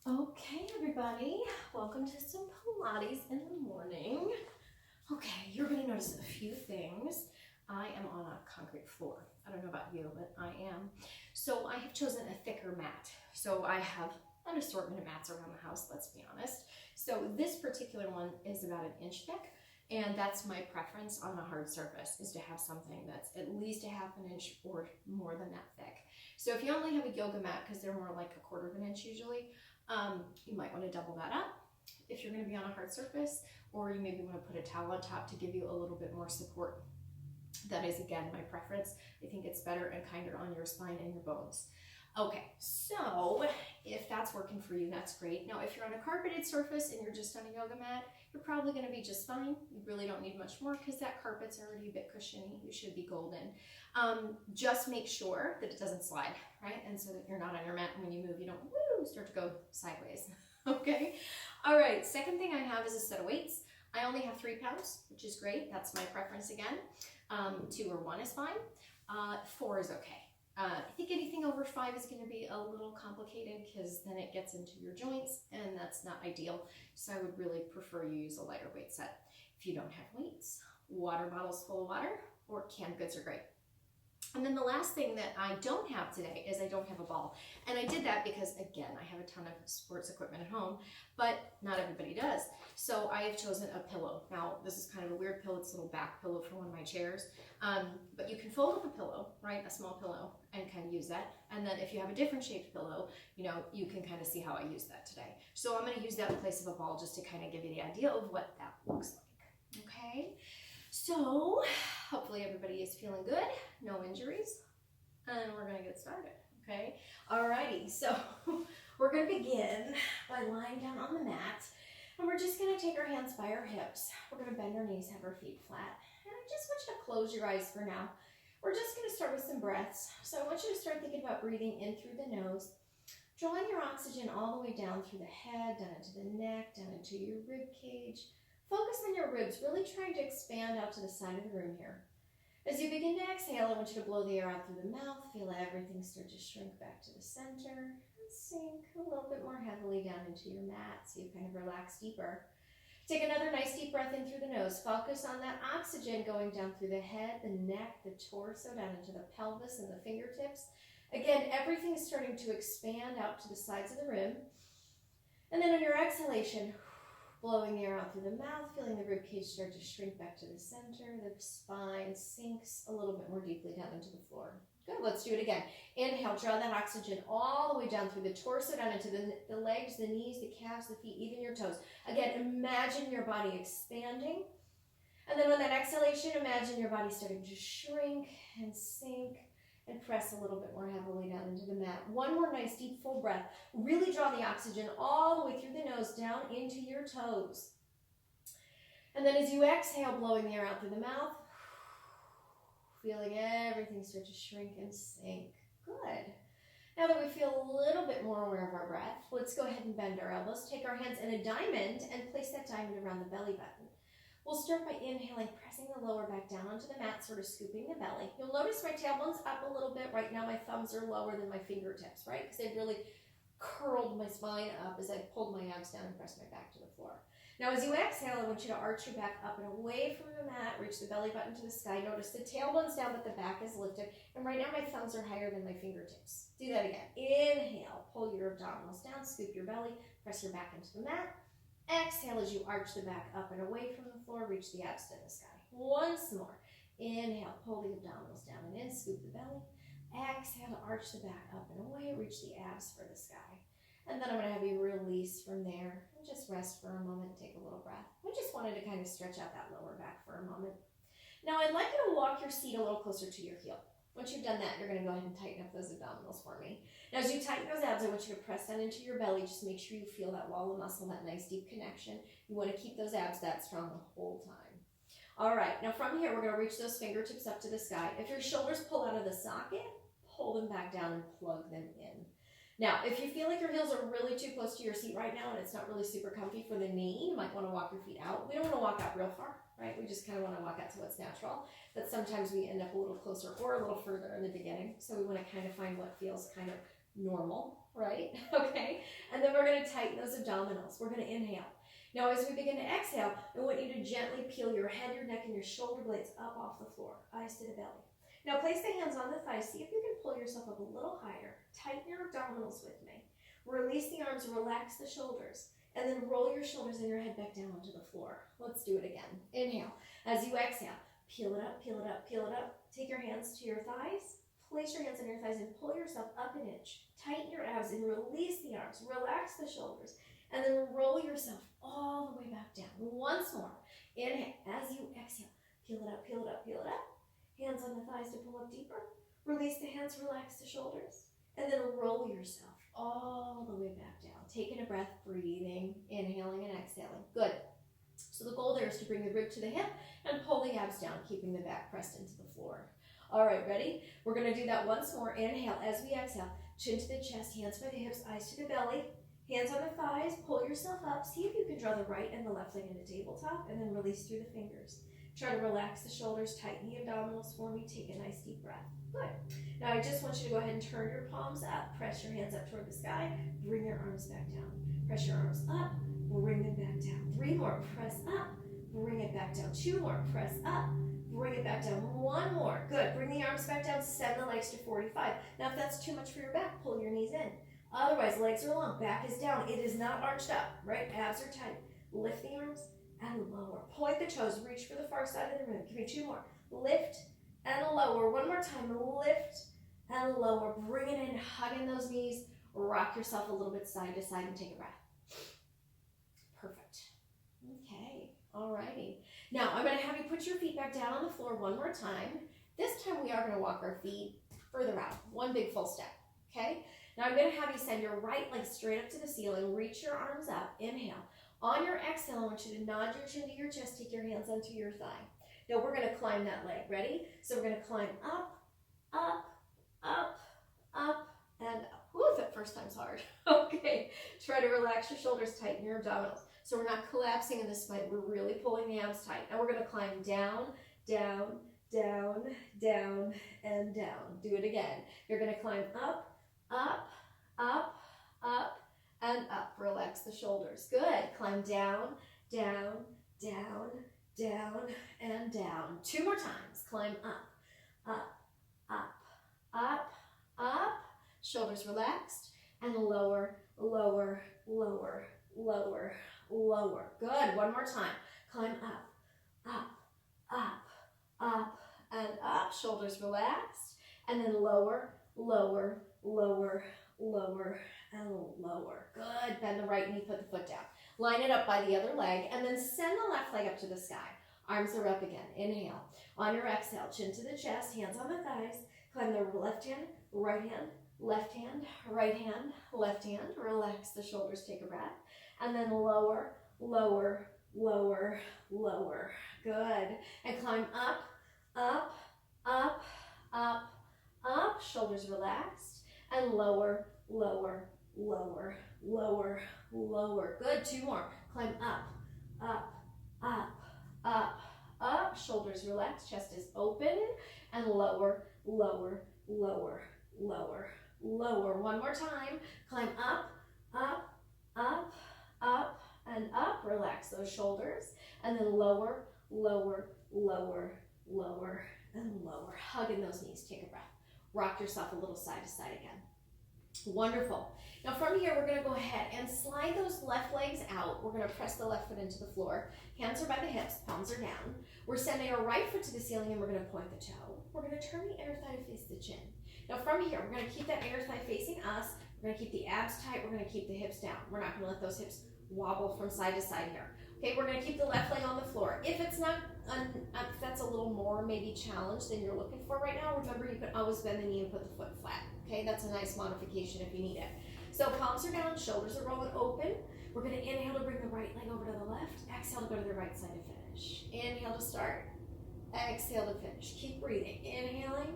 Okay, everybody, welcome to some Pilates in the morning. Okay, you're going to notice a few things. I am on a concrete floor. I don't know about you, but I am. So I have chosen a thicker mat. So I have an assortment of mats around the house, let's be honest. So this particular one is about 1 inch thick, and that's my preference on a hard surface, is to have something that's at least a 1/2 inch or more than that thick. So if you only have a yoga mat, because they're more like 1/4 inch usually, you might want to double that up if you're going to be on a hard surface, or you maybe want to put a towel on top to give you a little bit more support. That is, again, my preference. I think it's better and kinder on your spine and your bones. Okay, so if that's working for you, that's great. Now, if you're on a carpeted surface and you're just on a yoga mat, you're probably going to be just fine. You really don't need much more because that carpet's already a bit cushiony. You should be golden. Just make sure that it doesn't slide, right? And so that you're not on your mat, and when you move, you don't start to go sideways. Okay? All right, second thing I have is a set of weights. I only have 3 pounds, which is great. That's my preference again. 2 or 1 is fine. 4 is okay. I think anything over 5 is going to be a little complicated because then it gets into your joints, and that's not ideal. So I would really prefer you use a lighter weight set. If you don't have weights, water bottles full of water or canned goods are great. And then the last thing that I don't have today is I don't have a ball. And I did that because, again, I have a ton of sports equipment at home, but not everybody does. So I have chosen a pillow. Now, this is kind of a weird pillow. It's a little back pillow for one of my chairs. But you can fold up a pillow, right, a small pillow, and kind of use that. And then if you have a different shaped pillow, you can kind of see how I use that today. So I'm going to use that in place of a ball just to kind of give you the idea of what that looks like. Okay? So hopefully everybody is feeling good, no injuries, and we're going to get started, okay? Alrighty, so we're going to begin by lying down on the mat, and we're just going to take our hands by our hips. We're going to bend our knees, have our feet flat, and I just want you to close your eyes for now. We're just going to start with some breaths. So I want you to start thinking about breathing in through the nose, drawing your oxygen all the way down through the head, down into the neck, down into your rib cage. Focus on your ribs, really trying to expand out to the side of the room here. As you begin to exhale, I want you to blow the air out through the mouth. Feel everything start to shrink back to the center and sink a little bit more heavily down into your mat so you kind of relax deeper. Take another nice deep breath in through the nose. Focus on that oxygen going down through the head, the neck, the torso, down into the pelvis and the fingertips. Again, everything is starting to expand out to the sides of the room. And then on your exhalation, blowing the air out through the mouth, feeling the rib cage start to shrink back to the center. The spine sinks a little bit more deeply down into the floor. Good, let's do it again. Inhale, draw that oxygen all the way down through the torso, down into the legs, the knees, the calves, the feet, even your toes. Again, imagine your body expanding. And then on that exhalation, imagine your body starting to shrink and sink and press a little bit more heavily down into the mat. One more nice deep full breath. Really draw the oxygen all the way through the nose down into your toes. And then as you exhale, blowing the air out through the mouth, feeling everything start to shrink and sink. Good. Now that we feel a little bit more aware of our breath, let's go ahead and bend our elbows. Take our hands in a diamond and place that diamond around the belly button. We'll start by inhaling, pressing the lower back down onto the mat, sort of scooping the belly. You'll notice my tailbone's up a little bit. Right now my thumbs are lower than my fingertips, right? Because they've really curled my spine up as I pulled my abs down and pressed my back to the floor. Now as you exhale, I want you to arch your back up and away from the mat, reach the belly button to the sky. Notice the tailbone's down, but the back is lifted. And right now my thumbs are higher than my fingertips. Do that again. Inhale, pull your abdominals down, scoop your belly, press your back into the mat. Exhale as you arch the back up and away from the floor, reach the abs to the sky. Once more. Inhale, pull the abdominals down and in, scoop the belly. Exhale to arch the back up and away, reach the abs for the sky. And then I'm going to have you release from there and just rest for a moment, take a little breath. I just wanted to kind of stretch out that lower back for a moment. Now I'd like you to walk your seat a little closer to your heel. Once you've done that, you're going to go ahead and tighten up those abdominals for me. Now, as you tighten those abs, I want you to press down into your belly. Just make sure you feel that wall of muscle, that nice deep connection. You want to keep those abs that strong the whole time. All right, now from here, we're going to reach those fingertips up to the sky. If your shoulders pull out of the socket, pull them back down and plug them in. Now, if you feel like your heels are really too close to your seat right now and it's not really super comfy for the knee, you might want to walk your feet out. We don't want to walk out real far, right? We just kind of want to walk out to what's natural. But sometimes we end up a little closer or a little further in the beginning. So we want to kind of find what feels kind of normal, right? Okay, and then we're going to tighten those abdominals. We're going to inhale. Now, as we begin to exhale, I want you to gently peel your head, your neck, and your shoulder blades up off the floor, eyes to the belly. Now, place the hands on the thighs. See if you can pull yourself up a little higher. Tighten your abdominals with me. Release the arms, relax the shoulders, and then roll your shoulders and your head back down onto the floor. Let's do it again. Inhale. As you exhale, peel it up, peel it up, peel it up. Take your hands to your thighs. Place your hands on your thighs and pull yourself up an inch. Tighten your abs and release the arms. Relax the shoulders. And then roll yourself all the way back down. Once more. Inhale. As you exhale, peel it up, peel it up, peel it up. Hands on the thighs to pull up deeper. Release the hands, relax the shoulders. And then roll yourself all the way back down. Taking a breath, breathing, inhaling and exhaling. Good. So the goal there is to bring the rib to the hip and pull the abs down, keeping the back pressed into the floor. All right, ready? We're going to do that once more. Inhale as we exhale. Chin to the chest, hands by the hips, eyes to the belly. Hands on the thighs, pull yourself up. See if you can draw the right and the left leg into tabletop, and then release through the fingers. Try to relax the shoulders, tighten the abdominals for me. Take a nice deep breath. Good. Now I just want you to go ahead and turn your palms up. Press your hands up toward the sky. Bring your arms back down. Press your arms up. Bring them back down. 3 more. Press up. Bring it back down. 2 more. Press up. Bring it back down. 1 more. Good. Bring the arms back down. Send the legs to 45. Now if that's too much for your back, pull your knees in. Otherwise, legs are long. Back is down. It is not arched up, right? Abs are tight. Lift the arms and lower. Point the toes. Reach for the far side of the room. Give me 2 more. Lift and lower. 1 more time. Lift and lower. Bring it in. Hug in those knees. Rock yourself a little bit side to side and take a breath. Perfect. Okay. Alrighty. Now, I'm going to have you put your feet back down on the floor 1 more time. This time we are going to walk our feet further out. 1 big full step. Okay? Now I'm going to have you send your right leg straight up to the ceiling. Reach your arms up. Inhale. On your exhale, I want you to nod your chin to your chest. Take your hands onto your thigh. Now we're going to climb that leg. Ready? So we're going to climb up, up, up, up, and up. Woo, that first time's hard. Okay. Try to relax your shoulders, tighten your abdominals. So we're not collapsing in the spine. We're really pulling the abs tight. Now we're going to climb down, down, down, down, and down. Do it again. You're going to climb up, up, up, up, and up. Relax the shoulders. Good. Climb down, down, down, down, and down. 2 more times. Climb up, up, up, up, up. Shoulders relaxed. And lower, lower, lower, lower, lower. Good. 1 more time. Climb up, up, up, up, and up. Shoulders relaxed. And then lower, lower, lower, lower, and lower. Good. Bend the right knee, put the foot down. Line it up by the other leg, and then send the left leg up to the sky. Arms are up again. Inhale. On your exhale, chin to the chest, hands on the thighs. Climb the left hand, right hand, left hand, right hand, left hand. Relax the shoulders, take a breath. And then lower, lower, lower, lower. Good. And climb up, up, up, up, up. Shoulders relaxed. And lower, lower, lower, lower, lower. Good. 2 more. Climb up, up, up, up, up. Shoulders relaxed. Chest is open. And lower, lower, lower, lower, lower. 1 more time. Climb up, up, up, up, and up. Relax those shoulders. And then lower, lower, lower, lower, and lower. Hug in those knees. Take a breath. Rock yourself a little side to side again. Wonderful. Now from here, we're going to go ahead and slide those left legs out. We're going to press the left foot into the floor. Hands are by the hips, palms are down. We're sending our right foot to the ceiling and we're going to point the toe. We're going to turn the inner thigh to face the chin. Now from here, we're going to keep that inner thigh facing us. We're going to keep the abs tight. We're going to keep the hips down. We're not going to let those hips wobble from side to side here. Okay, we're going to keep the left leg on the floor. If it's not, if that's a little more maybe challenge than you're looking for right now, remember you can always bend the knee and put the foot flat. Okay, that's a nice modification if you need it. So palms are down, shoulders are rolling open. We're going to inhale to bring the right leg over to the left. Exhale to go to the right side to finish. Inhale to start. Exhale to finish. Keep breathing. Inhaling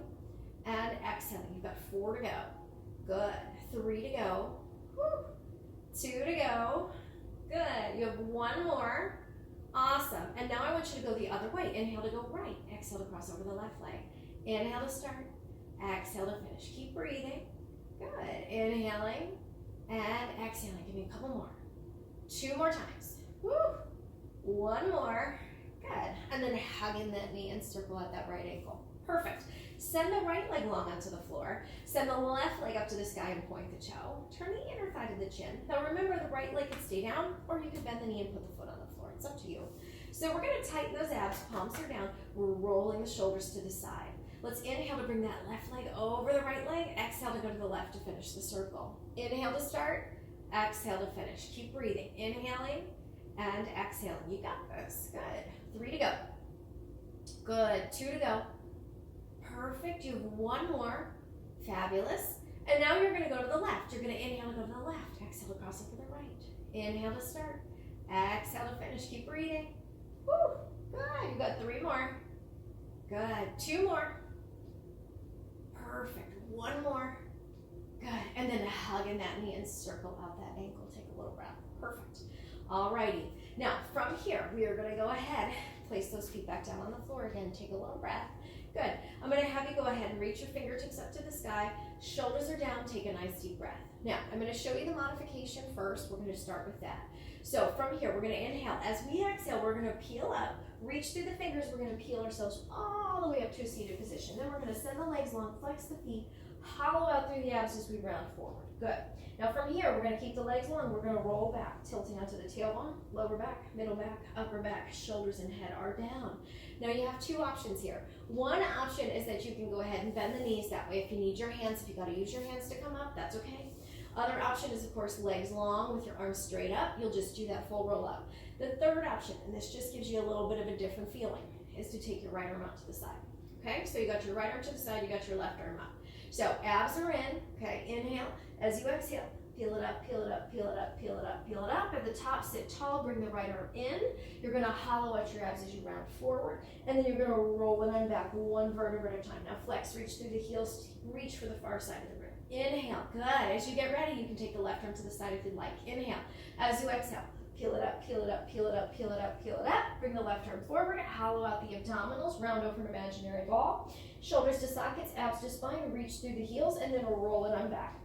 and exhaling. You've got 4 to go. Good. 3 to go. Woo. 2 to go. Good. You have 1 more. Awesome. And now I want you to go the other way. Inhale to go right. Exhale to cross over the left leg. Inhale to start. Exhale to finish. Keep breathing. Good. Inhaling And exhaling, give me a couple more. 2 more times. Woo. 1 more. Good. And then hugging that knee and circle out that right ankle. Perfect. Send the right leg long onto the floor. Send the left leg up to the sky and point the toe. Turn the inner thigh to the chin. Now remember, the right leg can stay down, or you can bend the knee and put the foot on the floor. It's up to you. So we're going to tighten those abs. Palms are down. We're rolling the shoulders to the side. Let's inhale to bring that left leg over the right leg. Exhale to go to the left to finish the circle. Inhale to start. Exhale to finish. Keep breathing. Inhaling and exhaling. You got this. Good. 3 to go. Good. 2 to go. Perfect. You have 1 more. Fabulous. And now you're going to go to the left. You're going to inhale to go to the left. Exhale to cross over the right. Inhale to start. Exhale to finish. Keep breathing. Woo. Good. You've got 3 more. Good. 2 more. Perfect. 1 more. Good. And then hug in that knee and circle out that ankle. Take a little breath. Perfect. Alrighty. Now from here, we are going to go ahead, place those feet back down on the floor again. Take a little breath. Good. I'm going to have you go ahead and reach your fingertips up to the sky. Shoulders are down. Take a nice deep breath. Now, I'm going to show you the modification first. We're going to start with that. So from here, we're going to inhale. As we exhale, we're going to peel up, reach through the fingers. We're going to peel ourselves all the way up to a seated position. Then we're going to send the legs long, flex the feet, hollow out through the abs as we round forward. Good. Now from here, we're going to keep the legs long. We're going to roll back, tilting onto the tailbone, lower back, middle back, upper back, shoulders and head are down. Now you have 2 options here. One option is that you can go ahead and bend the knees that way. If you need your hands, if you got to use your hands to come up, that's okay. Other option is, of course, legs long with your arms straight up. You'll just do that full roll up. The third option, and this just gives you a little bit of a different feeling, is to take your right arm out to the side. Okay, so you got your right arm to the side, you got your left arm up. So abs are in, okay, inhale. As you exhale, peel it up, peel it up, peel it up, peel it up, peel it up. At the top, sit tall, bring the right arm in. You're gonna hollow out your abs as you round forward, and then you're gonna roll it on back 1 vertebra at a time. Now flex, reach through the heels, reach for the far side of the room. Inhale, good. As you get ready, you can take the left arm to the side if you'd like. Inhale. As you exhale, peel it up, peel it up, peel it up, peel it up, peel it up. Bring the left arm forward, hollow out the abdominals, round over an imaginary ball. Shoulders to sockets, abs to spine, reach through the heels, and then roll it on back.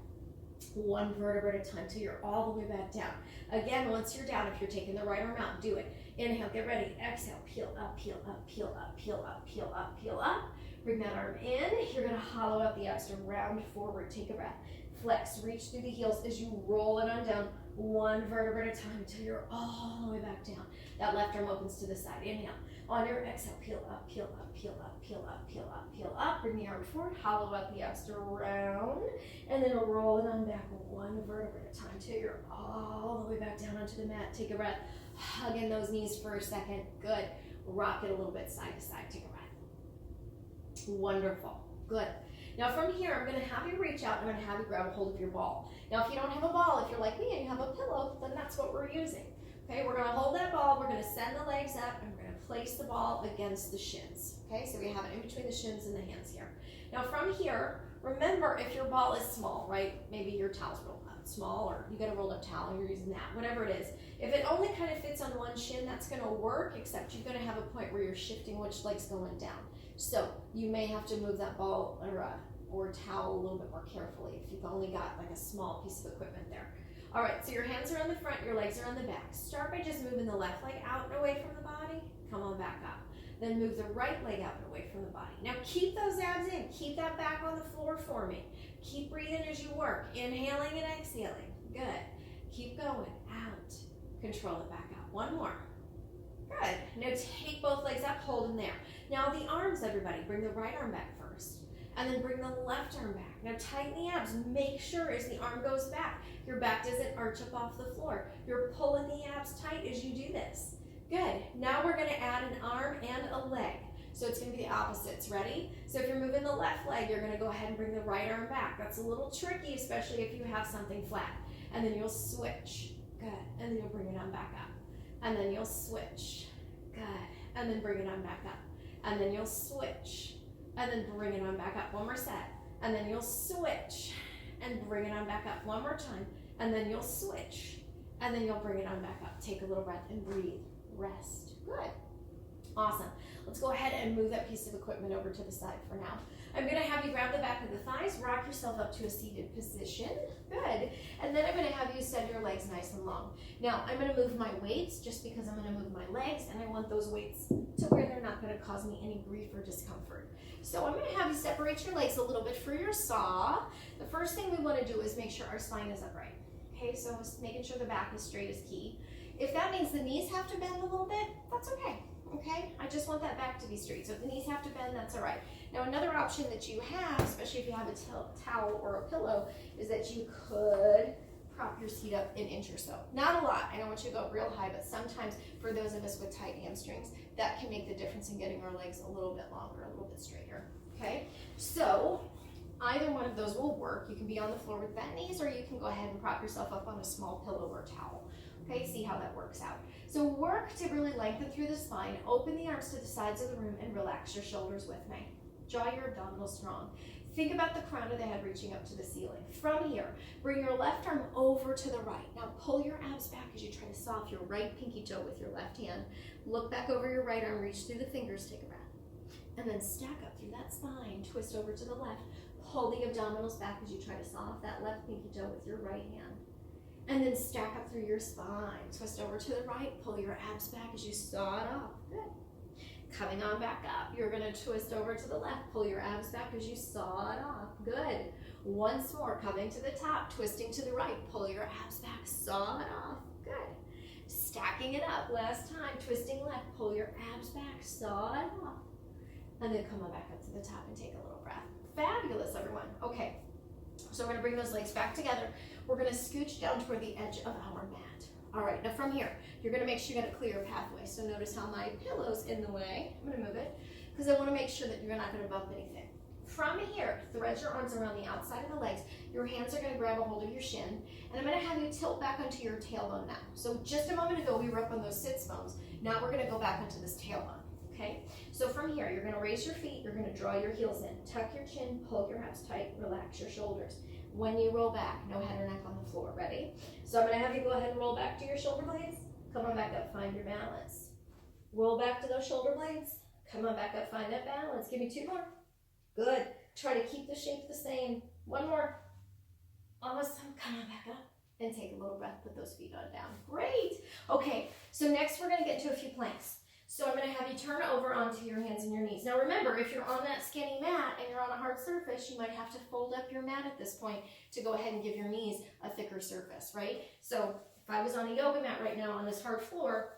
1 vertebra at a time till you're all the way back down. Again, once you're down, if you're taking the right arm out, do it. Inhale, get ready. Exhale, peel up, peel up, peel up, peel up, peel up, peel up. Bring that arm in. You're going to hollow out the abs to round forward. Take a breath. Flex, reach through the heels as you roll it on down 1 vertebra at a time until you're all the way back down. That left arm opens to the side. Inhale. On your exhale, peel up, peel up, peel up, peel up, peel up, peel up. Bring the arm forward, hollow out the abs to round, and then roll it on back 1 vertebra at a time until you're all the way back down onto the mat. Take a breath. Hug in those knees for a second. Good. Rock it a little bit side to side. Take a breath. Wonderful. Good. Now from here, I'm going to have you reach out. I'm going to have you grab a hold of your ball. Now if you don't have a ball, if you're like me and you have a pillow, then that's what we're using. Okay, we're going to hold that ball. We're going to send the legs up and we're going to place the ball against the shins. Okay, so we have it in between the shins and the hands here. Now from here, remember if your ball is small, right? Maybe your towel's real small or you got a rolled up towel and you're using that, whatever it is. If it only kind of fits on one shin, that's going to work, except you're going to have a point where you're shifting which leg's going down. So you may have to move that ball or towel a little bit more carefully if you've only got like a small piece of equipment there. All right, so your hands are on the front, your legs are on the back. Start by just moving the left leg out and away from the body. Come on back up. Then move the right leg out and away from the body. Now keep those abs in. Keep that back on the floor for me. Keep breathing as you work. Inhaling and exhaling. Good. Keep going. Out. Control it back out. 1 more. Good. Now take both legs up, hold them there. Now the arms, everybody. Bring the right arm back first. And then bring the left arm back. Now tighten the abs. Make sure as the arm goes back, your back doesn't arch up off the floor. You're pulling the abs tight as you do this. Good. Now we're going to add an arm and a leg. So it's going to be the opposites. Ready? So if you're moving the left leg, you're going to go ahead and bring the right arm back. That's a little tricky, especially if you have something flat. And then you'll switch. Good. And then you'll bring it on back up. And then you'll switch. Good. And then bring it on back up. And then you'll switch. And then bring it on back up. 1 more set. And then you'll switch. And bring it on back up. 1 more time. And then you'll switch. And then you'll bring it on back up. Take a little breath and breathe. Rest. Good. Awesome. Let's go ahead and move that piece of equipment over to the side for now. I'm going to have you grab the back of the thighs, rock yourself up to a seated position. Good. And then I'm going to have you set your legs nice and long. Now, I'm gonna move my weights just because I'm gonna move my legs, and I want those weights to where they're not gonna cause me any grief or discomfort. So I'm gonna have you separate your legs a little bit for your saw. The first thing we wanna do is make sure our spine is upright. Okay, so making sure the back is straight is key. If that means the knees have to bend a little bit, that's okay. Okay, I just want that back to be straight. So if the knees have to bend, that's all right. Now another option that you have, especially if you have a towel or a pillow, is that you could prop your seat up an inch or so. Not a lot, I don't want you to go real high, but sometimes for those of us with tight hamstrings, that can make the difference in getting our legs a little bit longer, a little bit straighter, okay? So either one of those will work. You can be on the floor with bent knees, or you can go ahead and prop yourself up on a small pillow or towel. Okay, see how that works out. So work to really lengthen through the spine, open the arms to the sides of the room, and relax your shoulders with me. Draw your abdominals strong. Think about the crown of the head reaching up to the ceiling. From here, bring your left arm over to the right. Now pull your abs back as you try to saw off your right pinky toe with your left hand. Look back over your right arm, reach through the fingers, take a breath. And then stack up through that spine, twist over to the left. Pull the abdominals back as you try to saw off that left pinky toe with your right hand. And then stack up through your spine. Twist over to the right, pull your abs back as you saw it off. Good. Coming on back up, you're gonna twist over to the left, pull your abs back as you saw it off. Good. Once more, coming to the top, twisting to the right, pull your abs back, saw it off. Good. Stacking it up, last time, twisting left, pull your abs back, saw it off. And then come on back up to the top and take a little breath. Fabulous, everyone. Okay, so we're gonna bring those legs back together. We're gonna scooch down toward the edge of our mat. All right, now from here, you're gonna make sure you got a clear pathway. So notice how my pillow's in the way. I'm gonna move it, because I wanna make sure that you're not gonna bump anything. From here, thread your arms around the outside of the legs. Your hands are gonna grab a hold of your shin, and I'm gonna have you tilt back onto your tailbone now. So just a moment ago, we were up on those sits bones. Now we're gonna go back onto this tailbone, okay? So from here, you're gonna raise your feet, you're gonna draw your heels in, tuck your chin, pull your abs tight, relax your shoulders. When you roll back, no head or neck on the floor, ready? So I'm gonna have you go ahead and roll back to your shoulder blades. Come on back up, find your balance. Roll back to those shoulder blades. Come on back up, find that balance. Give me 2 more. Good. Try to keep the shape the same. 1 more. Awesome. Come on back up and take a little breath. Put those feet on down. Great. Okay, so next we're gonna get into a few planks. So I'm going to have you turn over onto your hands and your knees. Now remember, if you're on that skinny mat and you're on a hard surface, you might have to fold up your mat at this point to go ahead and give your knees a thicker surface, right? So if I was on a yoga mat right now on this hard floor,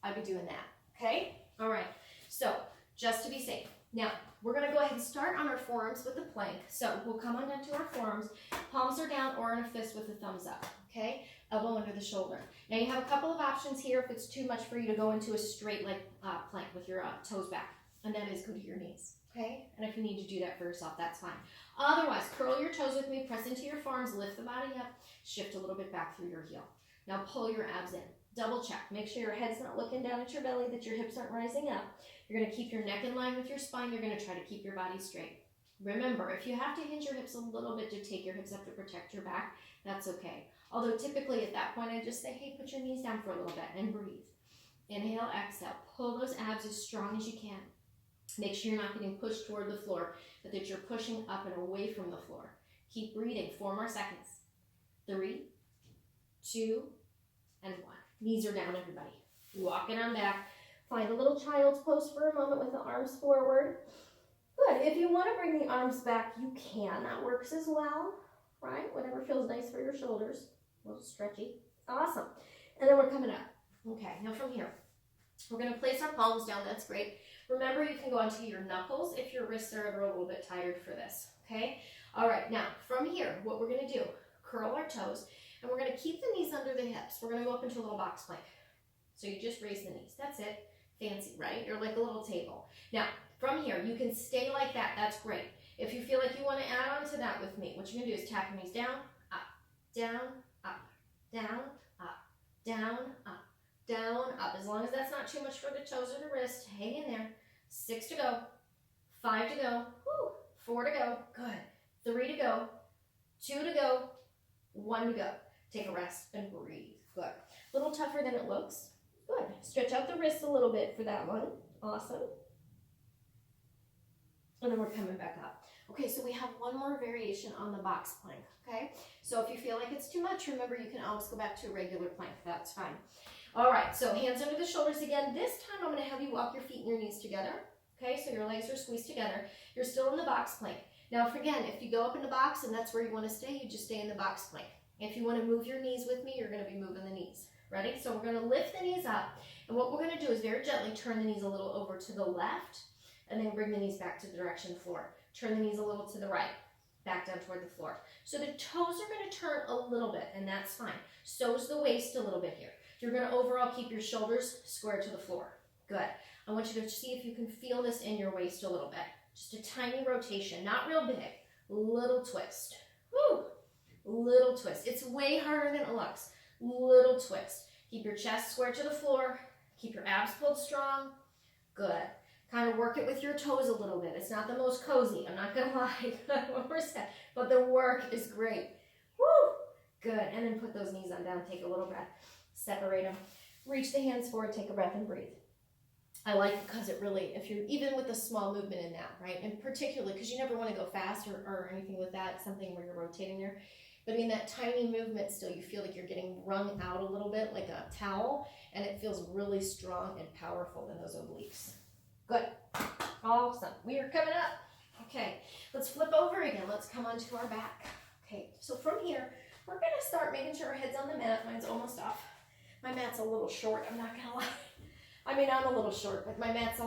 I'd be doing that, okay? All right, so just to be safe. Now, we're going to go ahead and start on our forearms with the plank. So we'll come on down to our forearms. Palms are down or in a fist with the thumbs up, okay? Elbow under the shoulder. Now you have a couple of options here if it's too much for you to go into a straight like plank with your toes back, and that is go to your knees, okay? And if you need to do that for yourself, that's fine. Otherwise, curl your toes with me, press into your forearms, lift the body up, shift a little bit back through your heel. Now pull your abs in. Double check. Make sure your head's not looking down at your belly, that your hips aren't rising up. You're going to keep your neck in line with your spine. You're going to try to keep your body straight. Remember, if you have to hinge your hips a little bit to take your hips up to protect your back, that's okay. Although typically at that point, I just say, hey, put your knees down for a little bit and breathe. Inhale, exhale. Pull those abs as strong as you can. Make sure you're not getting pushed toward the floor, but that you're pushing up and away from the floor. Keep breathing. 4 more seconds. 3, 2, and 1. Knees are down, everybody. Walking on back. Find a little child's pose for a moment with the arms forward. Good. If you want to bring the arms back, you can. That works as well, right? Whatever feels nice for your shoulders. A little stretchy. Awesome. And then we're coming up. Okay, now from here, we're going to place our palms down. That's great. Remember, you can go onto your knuckles if your wrists are ever a little bit tired for this, okay? All right, now from here, what we're going to do, curl our toes, and we're going to keep the knees under the hips. We're going to go up into a little box plank. So you just raise the knees. That's it. Fancy, right? You're like a little table. Now, from here, you can stay like that. That's great. If you feel like you want to add on to that with me, what you're going to do is tap your knees down, up, down, up, down, up, down, up, down, up. As long as that's not too much for the toes or the wrist, hang in there. 6 to go, 5 to go, 4 to go, good. 3 to go, 2 to go, 1 to go. Take a rest and breathe. Good. A little tougher than it looks. Good. Stretch out the wrists a little bit for that one. Awesome. And then we're coming back up. Okay, so we have one more variation on the box plank, okay? So if you feel like it's too much, remember you can always go back to a regular plank, that's fine. All right, so hands under the shoulders again. This time I'm gonna have you walk your feet and your knees together, okay? So your legs are squeezed together. You're still in the box plank. Now again, if you go up in the box and that's where you wanna stay, you just stay in the box plank. If you wanna move your knees with me, you're gonna be moving the knees. Ready? So we're gonna lift the knees up, and what we're gonna do is very gently turn the knees a little over to the left, and then bring the knees back to the direction of the floor. Turn the knees a little to the right, back down toward the floor. So the toes are gonna turn a little bit, and that's fine. So's the waist a little bit here. You're gonna overall keep your shoulders square to the floor. Good. I want you to see if you can feel this in your waist a little bit. Just a tiny rotation, not real big, little twist. Woo! Little twist. It's way harder than it looks. Little twist. Keep your chest square to the floor. Keep your abs pulled strong. Good. Kind of work it with your toes a little bit. It's not the most cozy, I'm not gonna lie, but the work is great. Woo! Good. And then put those knees on down. Take a little breath. Separate them. Reach the hands forward. Take a breath and breathe. I like it because it really, if you're even with a small movement in that, right? And particularly because you never want to go fast or anything with that, something where you're rotating there. But in that tiny movement still, you feel like you're getting wrung out a little bit like a towel, and it feels really strong and powerful in those obliques. Good. Awesome. We are coming up. Okay, let's flip over again. Let's come onto our back. Okay, so from here, we're going to start making sure our head's on the mat. Mine's almost off. My mat's a little short, I'm not going to lie. I mean, I'm a little short, but my mat's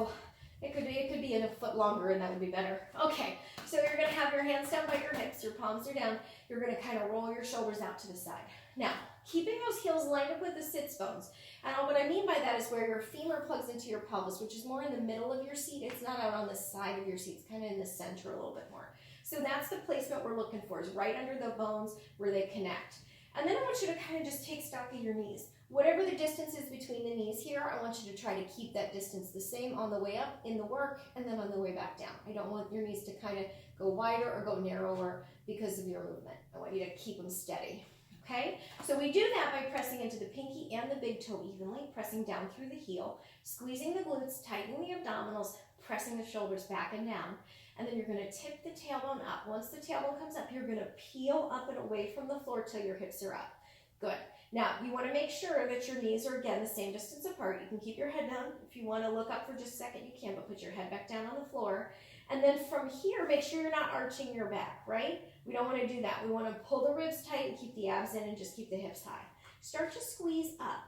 it could be in a foot longer, and that would be better. Okay, so you're going to have your hands down by your hips, your palms are down. You're going to kind of roll your shoulders out to the side. Now, keeping those heels lined up with the sits bones. And what I mean by that is where your femur plugs into your pelvis, which is more in the middle of your seat. It's not out on the side of your seat. It's kind of in the center a little bit more. So that's the placement we're looking for, is right under the bones where they connect. And then I want you to kind of just take stock of your knees. Whatever the distance is between the knees here, I want you to try to keep that distance the same on the way up in the work and then on the way back down. I don't want your knees to kind of go wider or go narrower because of your movement. I want you to keep them steady. Okay, so we do that by pressing into the pinky and the big toe evenly, pressing down through the heel, squeezing the glutes, tightening the abdominals, pressing the shoulders back and down, and then you're going to tip the tailbone up. Once the tailbone comes up, you're going to peel up and away from the floor till your hips are up. Good. Now, you want to make sure that your knees are, again, the same distance apart. You can keep your head down. If you want to look up for just a second, you can, but put your head back down on the floor. And then from here, make sure you're not arching your back, right? We don't want to do that. We want to pull the ribs tight and keep the abs in and just keep the hips high. Start to squeeze up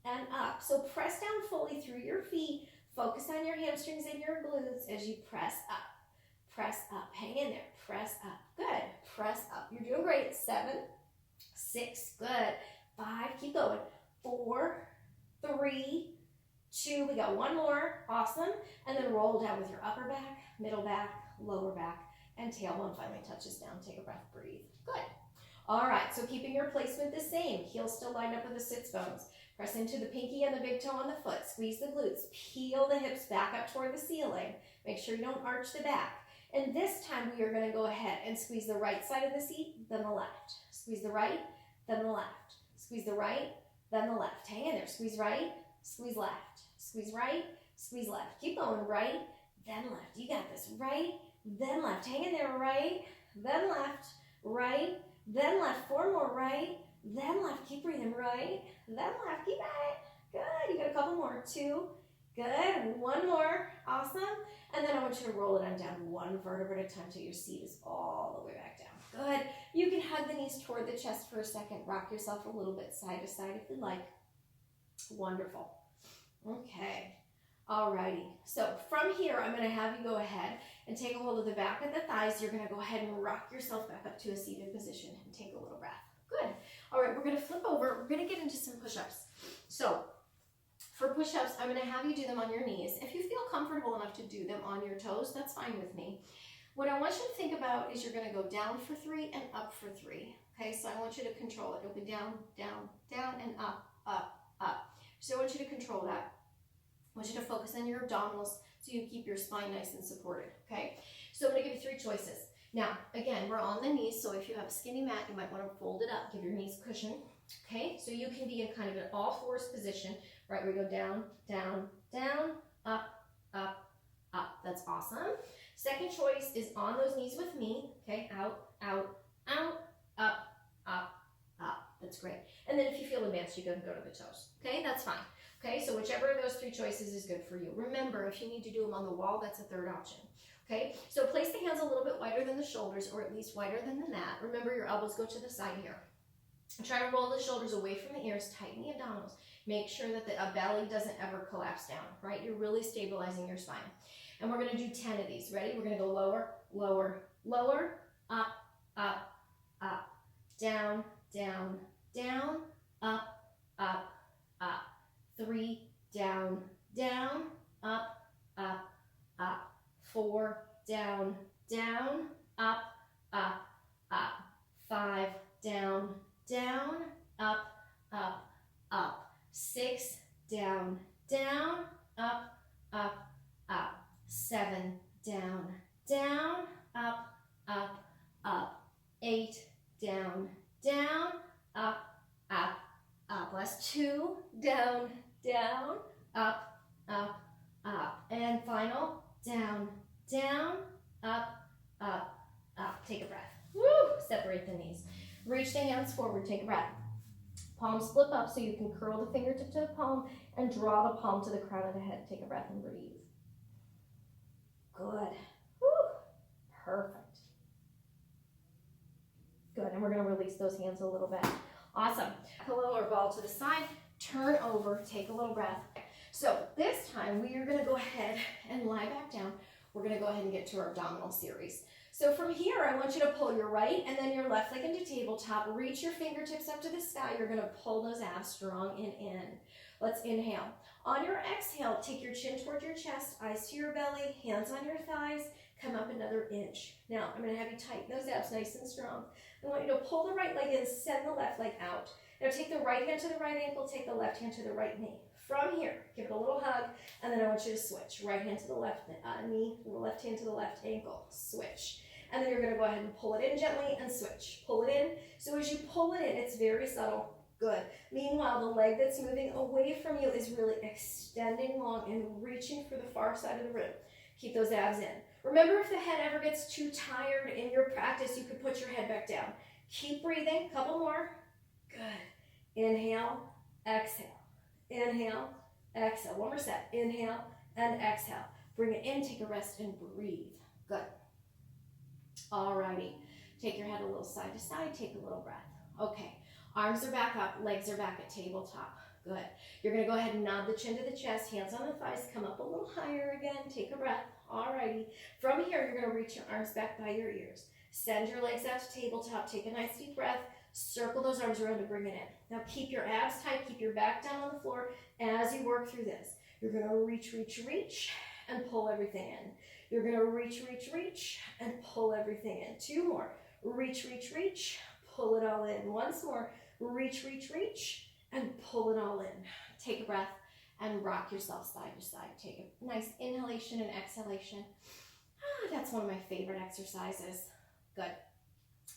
and up. So press down fully through your feet. Focus on your hamstrings and your glutes as you press up. Press up. Hang in there. Press up. Good. Press up. You're doing great. 7, 6. Good. 5. Keep going. 4, 3, 2. We got one more. Awesome. And then roll down with your upper back, middle back, lower back, and tailbone finally touches down. Take a breath. Breathe. Good. All right. So keeping your placement the same. Heels still lined up with the sits bones. Press into the pinky and the big toe on the foot. Squeeze the glutes. Peel the hips back up toward the ceiling. Make sure you don't arch the back. And this time we are going to go ahead and squeeze the right side of the seat, then the left. Squeeze the right, then the left. Squeeze the right, then the left. Hang in there. Squeeze right, squeeze left. Squeeze right, squeeze left. Keep going. Right, then left. You got this. Right, then left. Hang in there. Right, then left. Right, then left. 4 more. Right, then left. Keep breathing. Right, then left. Keep at it. Good. You got a couple more. 2. Good. 1 more. Awesome. And then I want you to roll it on down 1 vertebra at a time till your seat is all the way back down. Good. You can hug the knees toward the chest for a second. Rock yourself a little bit side to side if you'd like. Wonderful. Okay. Alrighty. So from here, I'm going to have you go ahead and take a hold of the back of the thighs. You're going to go ahead and rock yourself back up to a seated position and take a little breath. Good. All right. We're going to flip over. We're going to get into some push-ups. So for push-ups, I'm going to have you do them on your knees. If you feel comfortable enough to do them on your toes, that's fine with me. What I want you to think about is you're going to go down for 3 and up for 3. Okay, so I want you to control it. It'll be down, down, down, and up, up, up. So I want you to control that. I want you to focus on your abdominals so you keep your spine nice and supported. Okay, so I'm going to give you 3 choices. Now, again, we're on the knees, so if you have a skinny mat, you might want to fold it up, give your knees cushion. Okay, so you can be in kind of an all-fours position, right, where we go down, down, down, up, up, up. That's awesome. Second choice is on those knees with me, okay? Out, out, out, up, up, up. That's great. And then if you feel advanced, you can go to the toes, okay? That's fine. Okay, so whichever of those three choices is good for you. Remember, if you need to do them on the wall, that's a third option. Okay, so place the hands a little bit wider than the shoulders, or at least wider than the mat. Remember, your elbows go to the side here. Try to roll the shoulders away from the ears, tighten the abdominals. Make sure that the belly doesn't ever collapse down, right? You're really stabilizing your spine. And we're gonna do 10 of these. Ready? We're gonna go lower, lower, lower, up, up, up, down, down, down, up, up, up. 3, down, down, up, up, up. 4, down, down, up, up, up. 5, down, down, up, up, up. 6, down, down, up, up, up. 7, down, down, up, up, up. 8, down, down, up, up, up. Last 2, down, down, up, up, up. And final, down, down, up, up, up. Take a breath. Woo! Separate the knees. Reach the hands forward. Take a breath. Palms flip up so you can curl the fingertip to the palm and draw the palm to the crown of the head. Take a breath and breathe. Good. Woo! Perfect. Good. And we're going to release those hands a little bit. Awesome. Pillow or ball to the side. Turn over. Take a little breath. So this time we are going to go ahead and lie back down. We're going to go ahead and get to our abdominal series. So from here, I want you to pull your right and then your left leg into tabletop. Reach your fingertips up to the sky. You're going to pull those abs strong and in. Let's inhale. On your exhale, take your chin toward your chest, eyes to your belly, hands on your thighs. Come up another inch. Now, I'm going to have you tighten those abs nice and strong. I want you to pull the right leg in, send the left leg out. Now take the right hand to the right ankle, take the left hand to the right knee. From here, give it a little hug, and then I want you to switch. Right hand to the left knee, left hand to the left ankle. Switch. And then you're going to go ahead and pull it in gently and switch. Pull it in. So as you pull it in, it's very subtle. Good. Meanwhile, the leg that's moving away from you is really extending long and reaching for the far side of the room. Keep those abs in. Remember, if the head ever gets too tired in your practice, you could put your head back down. Keep breathing. Couple more. Good. Inhale, exhale. Inhale, exhale. One more set. Inhale and exhale. Bring it in, take a rest, and breathe. Good. Alrighty. Take your head a little side to side. Take a little breath. Okay. Arms are back up. Legs are back at tabletop. Good. You're going to go ahead and nod the chin to the chest. Hands on the thighs. Come up a little higher again. Take a breath. Alrighty. From here, you're going to reach your arms back by your ears. Send your legs out to tabletop. Take a nice deep breath. Circle those arms around to bring it in. Now keep your abs tight. Keep your back down on the floor as you work through this. You're going to reach, reach, reach, and pull everything in. You're going to reach, reach, reach, and pull everything in. 2 more. Reach, reach, reach, pull it all in. Once more. Reach, reach, reach, and pull it all in. Take a breath and rock yourself side to side. Take a nice inhalation and exhalation. That's one of my favorite exercises. Good.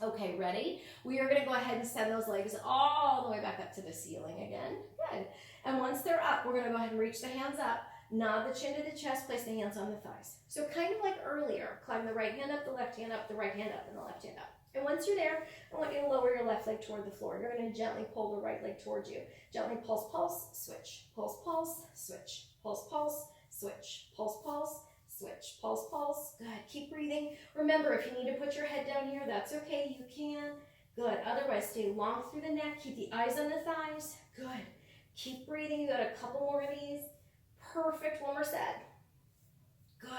Okay, ready? We are going to go ahead and send those legs all the way back up to the ceiling again. Good. And once they're up, we're going to go ahead and reach the hands up, nod the chin to the chest, place the hands on the thighs. So kind of like earlier, climb the right hand up, the left hand up, the right hand up, and the left hand up. And once you're there, I want you to lower your left leg toward the floor. You're going to gently pull the right leg towards you. Gently pulse, pulse, switch. Pulse, pulse, switch. Pulse, pulse, switch. Pulse, pulse, switch. Pulse, pulse. Good. Keep breathing. Remember, if you need to put your head down here, that's okay. You can. Good. Otherwise, stay long through the neck. Keep the eyes on the thighs. Good. Keep breathing. You got a couple more of these. Perfect. One more set. Good.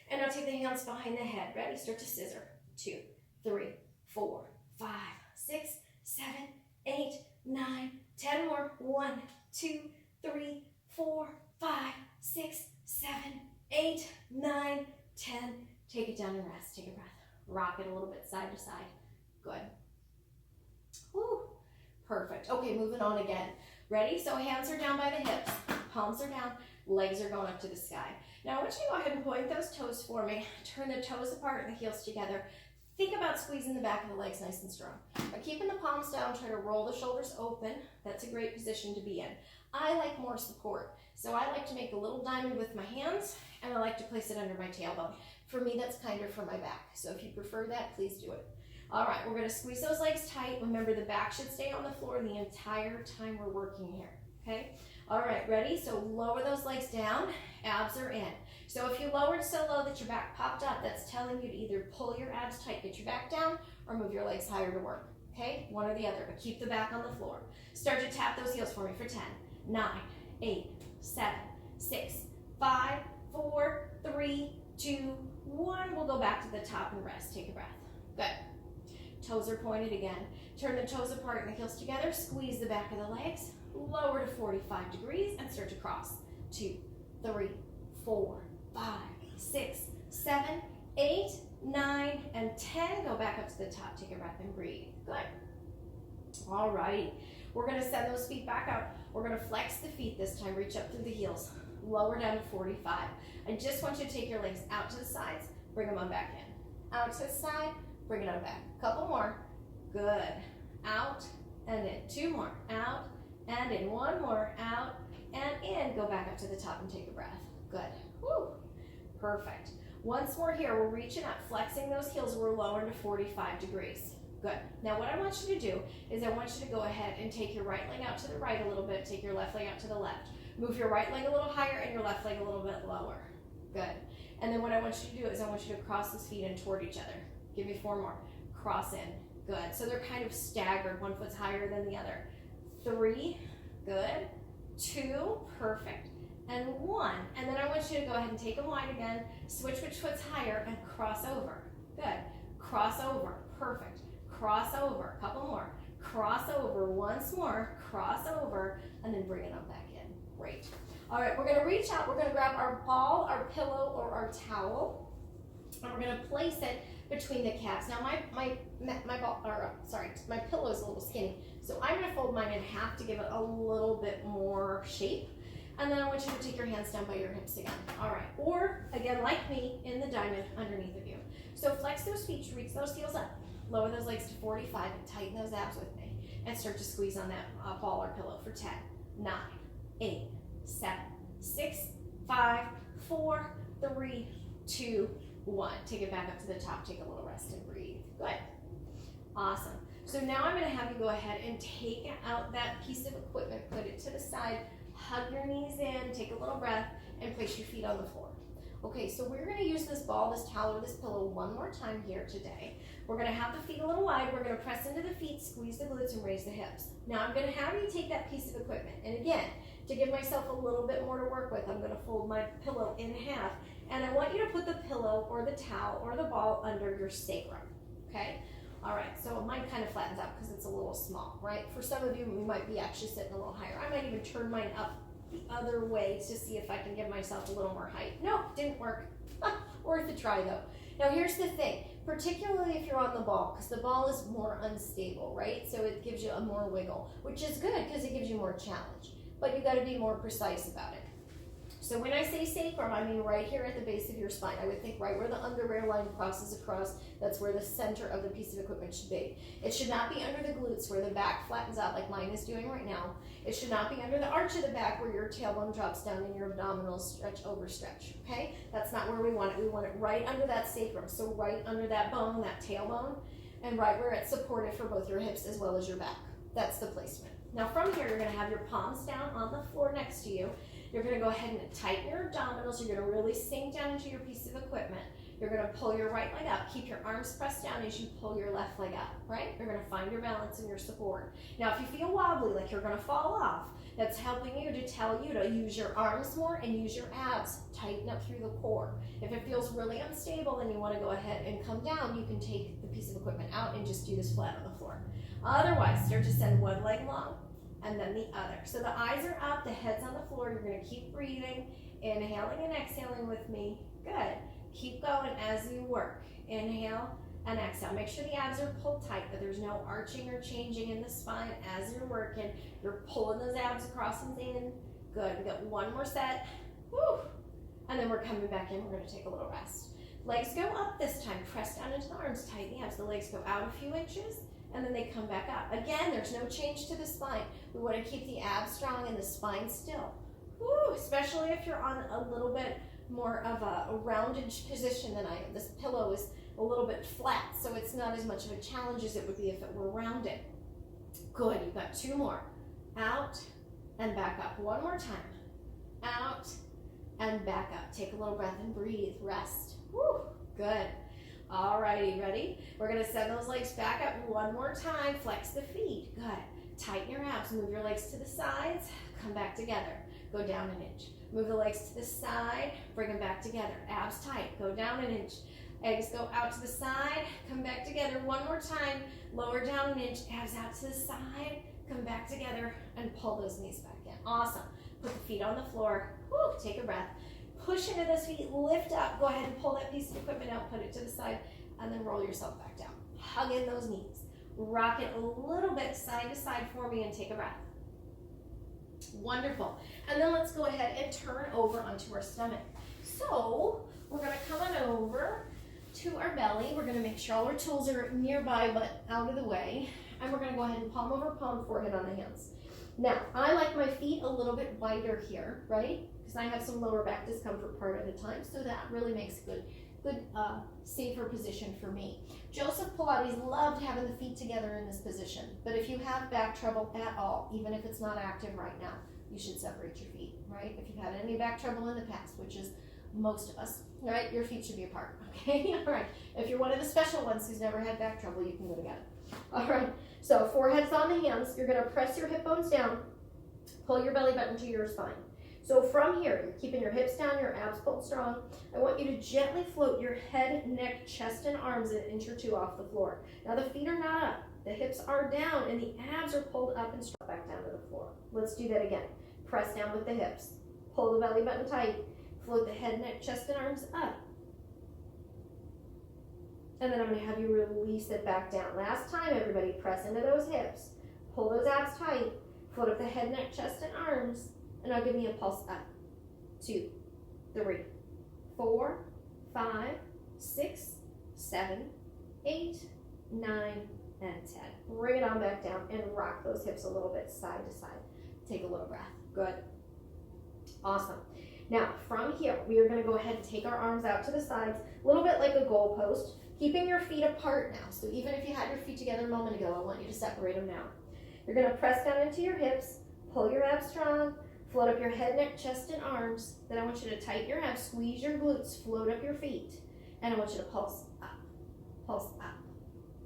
And now take the hands behind the head. Ready? Start to scissor. 2, 3, 4, 5, 6, 7, 8, 9, 10 more. 1, 2, 3, 4, 5, 6, 7, 8, 9, 10. Take it down and rest. Take a breath. Rock it a little bit side to side. Good. Woo. Perfect. Okay, moving on again. Ready? So hands are down by the hips. Palms are down. Legs are going up to the sky. Now I want you to go ahead and point those toes for me. Turn the toes apart and the heels together. Think about squeezing the back of the legs nice and strong. By keeping the palms down, try to roll the shoulders open. That's a great position to be in. I like more support, so I like to make a little diamond with my hands, and I like to place it under my tailbone. For me, that's kinder for my back. So if you prefer that, please do it. All right, we're gonna squeeze those legs tight. Remember, the back should stay on the floor the entire time we're working here, okay? All right, ready? So lower those legs down, abs are in. So if you lowered so low that your back popped up, that's telling you to either pull your abs tight, get your back down, or move your legs higher to work, okay? One or the other, but keep the back on the floor. Start to tap those heels for me for 10, 9, 8, 7, 6, 5, 4, 3, 2, 1. We'll go back to the top and rest. Take a breath. Good. Toes are pointed again. Turn the toes apart and the heels together. Squeeze the back of the legs. Lower to 45 degrees and start to cross. 2, 3, 4, 5, 6, 7, 8, 9, and 10. Go back up to the top. Take a breath and breathe. Good. All righty. We're going to send those feet back out. We're going to flex the feet this time. Reach up through the heels. Lower down to 45. I just want you to take your legs out to the sides. Bring them on back in. Out to the side. Bring it on back. Couple more. Good. Out and in. 2 more. Out and in. 1 more. Out and in. Go back up to the top and take a breath. Good. Woo. Perfect. Once more here, we're reaching up, flexing those heels. We're lowering to 45 degrees. Good. Now what I want you to do is I want you to go ahead and take your right leg out to the right a little bit. Take your left leg out to the left. Move your right leg a little higher and your left leg a little bit lower. Good. And then what I want you to do is I want you to cross those feet in toward each other. Give me 4 more. Cross in. Good. So they're kind of staggered. One foot's higher than the other. 3. Good. 2. Perfect. And 1. And then I want you to go ahead and take them wide again. Switch which foot's higher and cross over. Good. Cross over. Perfect. Cross over. Couple more. Cross over. Once more. Cross over. And then bring it on back in. Great. All right, we're going to reach out. We're going to grab our ball, our pillow, or our towel, and we're going to place it between the calves. Now, my pillow is a little skinny, so I'm going to fold mine in half to give it a little bit more shape. And then I want you to take your hands down by your hips again. All right, or again, like me, in the diamond underneath of you. So flex those feet, reach those heels up, lower those legs to 45, and tighten those abs with me, and start to squeeze on that ball or pillow for 10, 9, 8, 7, 6, 5, 4, 3, 2, 1. Take it back up to the top. Take a little rest and breathe. Good. Awesome. So now I'm going to have you go ahead and take out that piece of equipment, put it to the side, hug your knees in, take a little breath, and place your feet on the floor. Okay, so we're going to use this ball, this towel, or this pillow one more time here today. We're going to have the feet a little wide. We're going to press into the feet, squeeze the glutes, and raise the hips. Now I'm going to have you take that piece of equipment, and again, to give myself a little bit more to work with, I'm going to fold my pillow in half, and I want you to put the pillow or the towel or the ball under your sacrum, okay? All right, so mine kind of flattens out because it's a little small, right? For some of you, you might be actually sitting a little higher. I might even turn mine up the other way to see if I can give myself a little more height. Nope, didn't work. Worth a try though. Now here's the thing, particularly if you're on the ball, because the ball is more unstable, right? So it gives you a more wiggle, which is good because it gives you more challenge. But you got to be more precise about it. So when I say sacrum, I mean right here at the base of your spine. I would think right where the underwear line crosses across, that's where the center of the piece of equipment should be. It should not be under the glutes where the back flattens out like mine is doing right now. It should not be under the arch of the back where your tailbone drops down and your abdominals stretch, overstretch, okay? That's not where we want it. We want it right under that sacrum, so right under that bone, that tailbone, and right where it's supported for both your hips as well as your back. That's the placement. Now from here, you're going to have your palms down on the floor next to you. You're going to go ahead and tighten your abdominals. You're going to really sink down into your piece of equipment. You're going to pull your right leg up. Keep your arms pressed down as you pull your left leg up, right? You're going to find your balance and your support. Now, if you feel wobbly, like you're going to fall off, that's helping you to tell you to use your arms more and use your abs. Tighten up through the core. If it feels really unstable and you want to go ahead and come down, you can take the piece of equipment out and just do this flat on the floor. Otherwise, start to send one leg long and then the other. So the eyes are up, the head's on the floor. You're going to keep breathing, inhaling and exhaling with me. Good. Keep going as you work. Inhale and exhale. Make sure the abs are pulled tight, that there's no arching or changing in the spine as you're working. You're pulling those abs across and in. Good. We got one more set. Woo. And then we're coming back in. We're going to take a little rest. Legs go up this time. Press down into the arms. Tighten the abs. The legs go out a few inches, and then they come back up. Again, there's no change to the spine. We want to keep the abs strong and the spine still. Woo, especially if you're on a little bit more of a rounded position than I am. This pillow is a little bit flat, so it's not as much of a challenge as it would be if it were rounded. Good, you've got 2 more. Out and back up. 1 more time. Out and back up. Take a little breath and breathe, rest. Woo, good. All righty, ready? We're gonna send those legs back up 1 more time. Flex the feet, good. Tighten your abs, move your legs to the sides, come back together. Go down an inch. Move the legs to the side, bring them back together. Abs tight, go down an inch. Legs go out to the side, come back together. 1 more time, lower down an inch, abs out to the side, come back together, and pull those knees back in. Awesome. Put the feet on the floor. Woo, take a breath. Push into those feet, lift up. Go ahead and pull that piece of equipment out, put it to the side, and then roll yourself back down. Hug in those knees. Rock it a little bit side to side for me and take a breath. Wonderful. And then let's go ahead and turn over onto our stomach. So we're going to come on over to our belly. We're going to make sure all our tools are nearby but out of the way. And we're going to go ahead and palm over palm, forehead on the hands. Now, I like my feet a little bit wider here, right? Because I have some lower back discomfort part of the time, so that really makes a good safer position for me. Joseph Pilates loved having the feet together in this position, but if you have back trouble at all, even if it's not active right now, you should separate your feet, right? If you've had any back trouble in the past, which is most of us, right? Your feet should be apart, okay? All right. If you're one of the special ones who's never had back trouble, you can go together. All right. So forehead's on the hands. You're going to press your hip bones down. Pull your belly button to your spine. So from here, you're keeping your hips down, your abs pulled strong. I want you to gently float your head, neck, chest, and arms an inch or 2 off the floor. Now the feet are not up. The hips are down, and the abs are pulled up and straight back down to the floor. Let's do that again. Press down with the hips. Pull the belly button tight. Float the head, neck, chest, and arms up. And then I'm going to have you release it back down. Last time, everybody, press into those hips. Pull those abs tight. Float up the head, neck, chest, and arms. And now give me a pulse up. 2, 3, 4, 5, 6, 7, 8, 9, and 10. Bring it on back down and rock those hips a little bit side to side. Take a little breath. Good. Awesome. Now, from here, we are going to go ahead and take our arms out to the sides, a little bit like a goalpost, keeping your feet apart now. So even if you had your feet together a moment ago, I want you to separate them now. You're going to press down into your hips, pull your abs strong, float up your head, neck, chest, and arms. Then I want you to tighten your abs, squeeze your glutes, float up your feet. And I want you to pulse up, pulse up,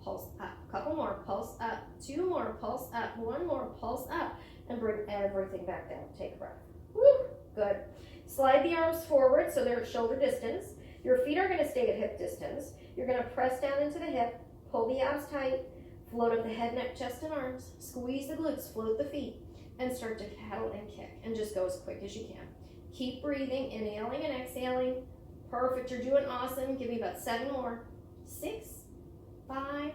pulse up. A couple more, pulse up. 2 more, pulse up. 1 more, pulse up. And bring everything back down. Take a breath. Woo, good. Slide the arms forward so they're at shoulder distance. Your feet are going to stay at hip distance. You're going to press down into the hip, pull the abs tight, float up the head, neck, chest, and arms, squeeze the glutes, float the feet, and start to paddle and kick, and just go as quick as you can. Keep breathing, inhaling and exhaling. Perfect, you're doing awesome. Give me about 7 more. 6, 5,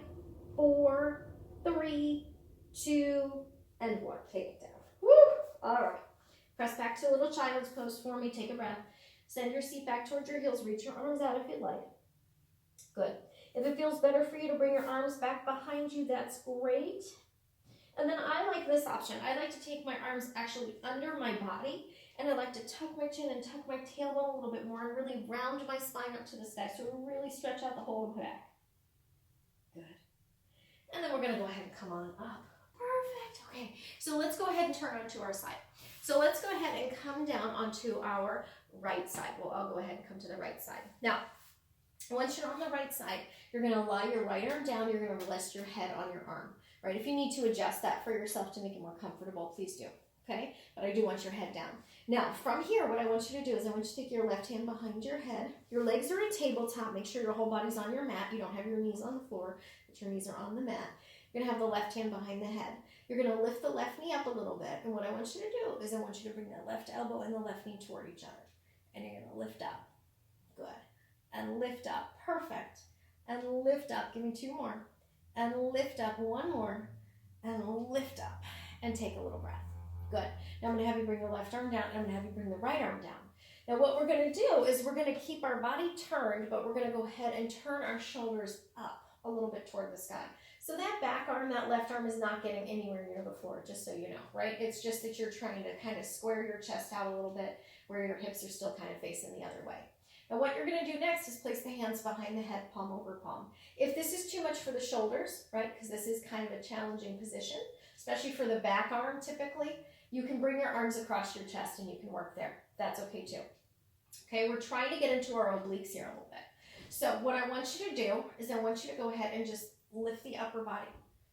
4, 3, 2, and 1. Take it down. Woo! All right. Press back to little child's pose for me. Take a breath. Send your seat back towards your heels. Reach your arms out if you'd like. Good. If it feels better for you to bring your arms back behind you, that's great. And then I like this option. I like to take my arms actually under my body, and I like to tuck my chin and tuck my tailbone a little bit more and really round my spine up to the sky, so really stretch out the whole back. Good. And then we're going to go ahead and come on up. Perfect. Okay, so let's go ahead and turn onto our side. So let's go ahead and come down onto our right side. Well, I'll go ahead and come to the right side. Now, once you're on the right side, you're going to lie your right arm down. You're going to rest your head on your arm. Right? If you need to adjust that for yourself to make it more comfortable, please do. Okay? But I do want your head down. Now, from here, what I want you to do is I want you to take your left hand behind your head. Your legs are in tabletop. Make sure your whole body's on your mat. You don't have your knees on the floor, but your knees are on the mat. You're going to have the left hand behind the head. You're going to lift the left knee up a little bit. And what I want you to do is I want you to bring the left elbow and the left knee toward each other. And you're going to lift up. Good. And lift up. Perfect. And lift up. Give me 2 more. And lift up. 1 more. And lift up. And take a little breath. Good. Now I'm going to have you bring the left arm down. And I'm going to have you bring the right arm down. Now what we're going to do is we're going to keep our body turned, but we're going to go ahead and turn our shoulders up. a little bit toward the sky. So that back arm, that left arm is not getting anywhere near the floor, just so you know, right? It's just that you're trying to kind of square your chest out a little bit where your hips are still kind of facing the other way. Now what you're going to do next is place the hands behind the head, palm over palm. If this is too much for the shoulders, right, because this is kind of a challenging position, especially for the back arm typically, you can bring your arms across your chest and you can work there. That's okay too. Okay, we're trying to get into our obliques here a little bit. So what I want you to do is I want you to go ahead and just lift the upper body.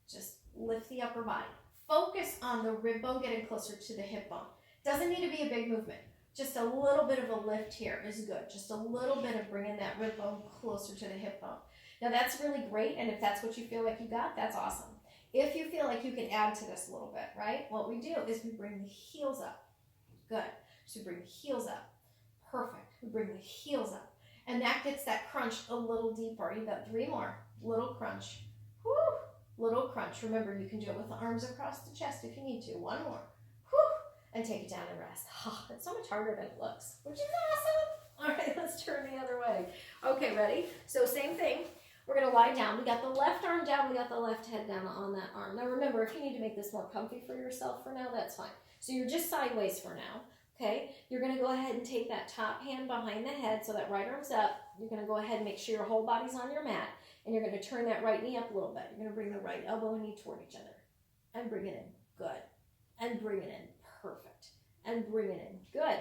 Just lift the upper body. Focus on the rib bone getting closer to the hip bone. Doesn't need to be a big movement. Just a little bit of a lift here is good. Just a little bit of bringing that rib bone closer to the hip bone. Now that's really great, and if that's what you feel like you got, that's awesome. If you feel like you can add to this a little bit, right? What we do is we bring the heels up. Good. So we bring the heels up. Perfect. We bring the heels up. And that gets that crunch a little deeper. You've got 3 more. Little crunch. Whoo! Little crunch. Remember, you can do it with the arms across the chest if you need to. 1 more. Whoo! And take it down and rest. Oh, it's so much harder than it looks, which is awesome. All right, let's turn the other way. Okay, ready? So same thing. We're going to lie down. We got the left arm down. We got the left head down on that arm. Now remember, if you need to make this more comfy for yourself for now, that's fine. So you're just sideways for now. Okay, you're going to go ahead and take that top hand behind the head so that right arm's up. You're going to go ahead and make sure your whole body's on your mat. And you're going to turn that right knee up a little bit. You're going to bring the right elbow and knee toward each other. And bring it in. Good. And bring it in. Perfect. And bring it in. Good.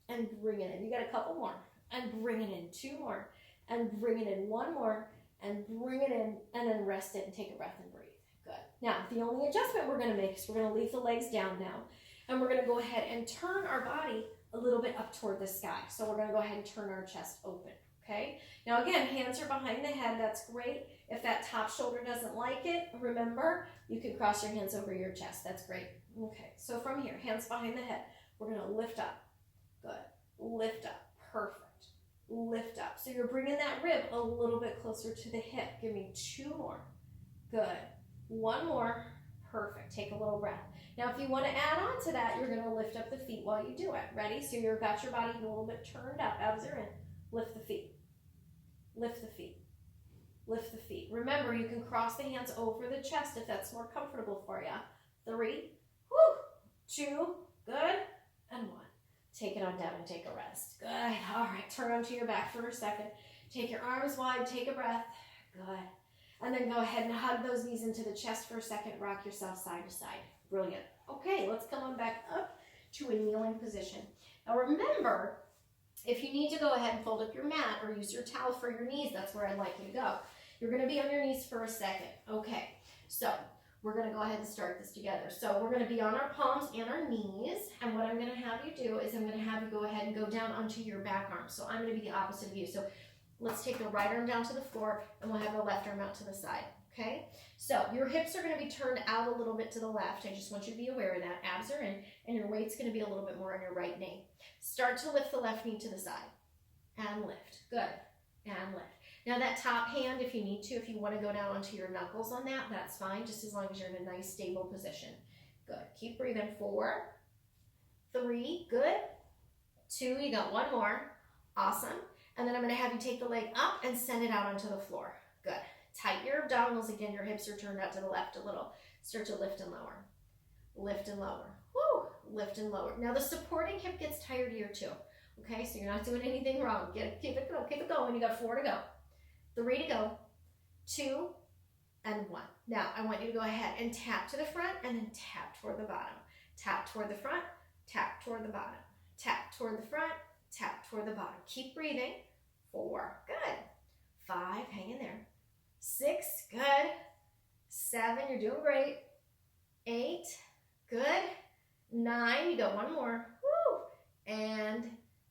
And bring it in. You got a couple more. And bring it in. 2 more. And bring it in. 1 more. And bring it in. And then rest it and take a breath and breathe. Good. Now, the only adjustment we're going to make is we're going to leave the legs down now. And we're going to go ahead and turn our body a little bit up toward the sky. So we're going to go ahead and turn our chest open, okay? Now again, hands are behind the head. That's great. If that top shoulder doesn't like it, remember, you can cross your hands over your chest. That's great. Okay, so from here, hands behind the head. We're going to lift up. Good. Lift up. Perfect. Lift up. So you're bringing that rib a little bit closer to the hip. Give me 2 more. Good. 1 more. Perfect. Take a little breath. Now, if you want to add on to that, you're going to lift up the feet while you do it. Ready? So you've got your body a little bit turned up. Abs are in. Lift the feet. Lift the feet. Lift the feet. Remember, you can cross the hands over the chest if that's more comfortable for you. 3, 2, good, and 1. Take it on down and take a rest. Good. All right, turn onto your back for a second. Take your arms wide, take a breath. Good. And then go ahead and hug those knees into the chest for a second. Rock yourself side to side. Brilliant. Okay, let's come on back up to a kneeling position. Now remember, if you need to go ahead and fold up your mat or use your towel for your knees, that's where I'd like you to go. You're going to be on your knees for a second. Okay, so we're going to go ahead and start this together. So we're going to be on our palms and our knees. And what I'm going to have you do is I'm going to have you go ahead and go down onto your back arm. So I'm going to be the opposite of you. So let's take the right arm down to the floor and we'll have the left arm out to the side. Okay, so your hips are going to be turned out a little bit to the left. I just want you to be aware of that. Abs are in, and your weight's going to be a little bit more on your right knee. Start to lift the left knee to the side, and lift. Good, and lift. Now that top hand, if you need to, if you want to go down onto your knuckles on that, that's fine, just as long as you're in a nice stable position. Good, keep breathing. 4, 3, good. 2, you got 1 more. Awesome. And then I'm going to have you take the leg up and send it out onto the floor. Good. Tighten your abdominals again. Your hips are turned out to the left a little. Start to lift and lower. Lift and lower. Woo! Lift and lower. Now the supporting hip gets tired here too. Okay, so you're not doing anything wrong. Keep it going. You got 4 to go. 3 to go. 2 and 1. Now I want you to go ahead and tap to the front and then tap toward the bottom. Tap toward the front. Tap toward the bottom. Tap toward the front. Tap toward the bottom. Keep breathing. 4. Good. 5. Hang in there. 6, good. 7, you're doing great. 8, good. 9, you got 1 more. Woo! And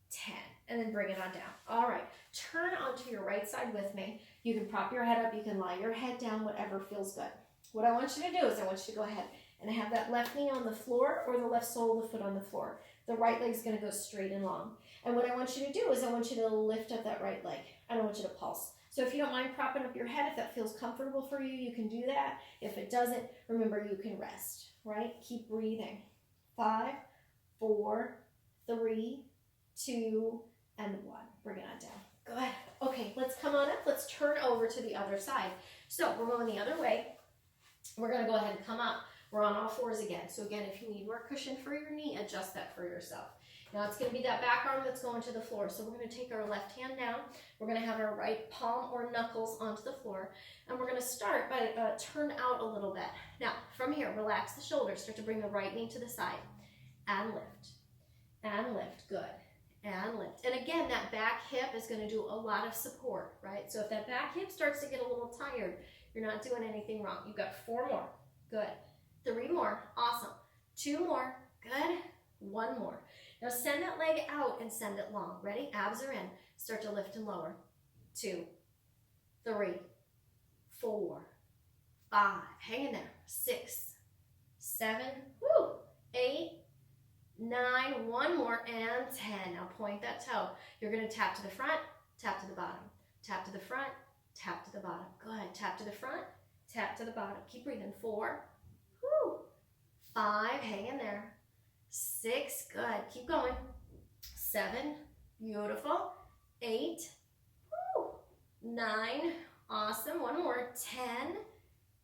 10. And then bring it on down. All right, turn onto your right side with me. You can prop your head up, you can lie your head down, whatever feels good. What I want you to do is I want you to go ahead and have that left knee on the floor or the left sole of the foot on the floor. The right leg's gonna go straight and long. And what I want you to do is I want you to lift up that right leg. I don't want you to pulse. So if you don't mind propping up your head, if that feels comfortable for you, you can do that. If it doesn't, remember you can rest, right? Keep breathing. 5, 4, 3, 2, and 1. Bring it on down. Good. Okay, let's come on up. Let's turn over to the other side. So we're going the other way. We're going to go ahead and come up. We're on all fours again. So again, if you need more cushion for your knee, adjust that for yourself. Now it's going to be that back arm that's going to the floor. So we're going to take our left hand down. We're going to have our right palm or knuckles onto the floor. And we're going to start by turn out a little bit. Now from here, relax the shoulders. Start to bring the right knee to the side. And lift. And lift. Good. And lift. And again, that back hip is going to do a lot of support, right? So if that back hip starts to get a little tired, you're not doing anything wrong. You've got 4 more. Good. 3 more. Awesome. 2 more. Good. 1 more. Now send that leg out and send it long. Ready? Abs are in. Start to lift and lower. 2, 3, 4, 5. Hang in there. 6, 7, 8, 9, 1 more, and 10. Now point that toe. You're going to tap to the front, tap to the bottom. Tap to the front, tap to the bottom. Good. Tap to the front, tap to the bottom. Keep breathing. 4, 5, hang in there. 6, good. Keep going. 7, beautiful. 8, 9, awesome. 1 more. 10,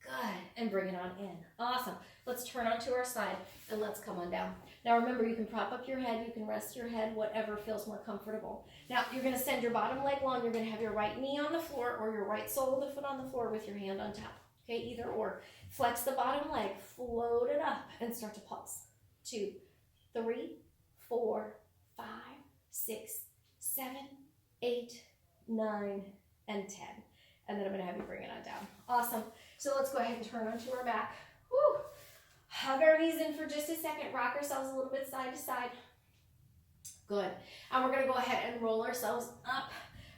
good. And bring it on in. Awesome. Let's turn onto our side and let's come on down. Now remember, you can prop up your head, you can rest your head, whatever feels more comfortable. Now you're going to send your bottom leg long. You're going to have your right knee on the floor or your right sole of the foot on the floor with your hand on top. Okay, either or. Flex the bottom leg, float it up, and start to pulse. 2, 3, 4, 5, 6, 7, 8, 9, and 10. And then I'm going to have you bring it on down. Awesome. So let's go ahead and turn onto our back. Woo. Hug our knees in for just a second. Rock ourselves a little bit side to side. Good. And we're going to go ahead and roll ourselves up.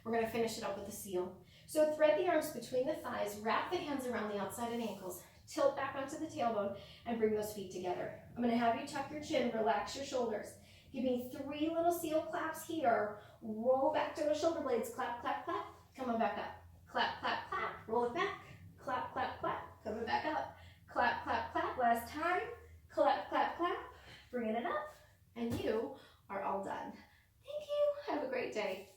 We're going to finish it up with a seal. So thread the arms between the thighs, wrap the hands around the outside of the ankles, tilt back onto the tailbone, and bring those feet together. I'm going to have you tuck your chin, relax your shoulders. Give me 3 little seal claps here. Roll back to the shoulder blades. Clap, clap, clap. Come on back up. Clap, clap, clap. Roll it back. Clap, clap, clap. Coming back up. Clap, clap, clap. Last time. Clap, clap, clap. Bringing it up. And you are all done. Thank you. Have a great day.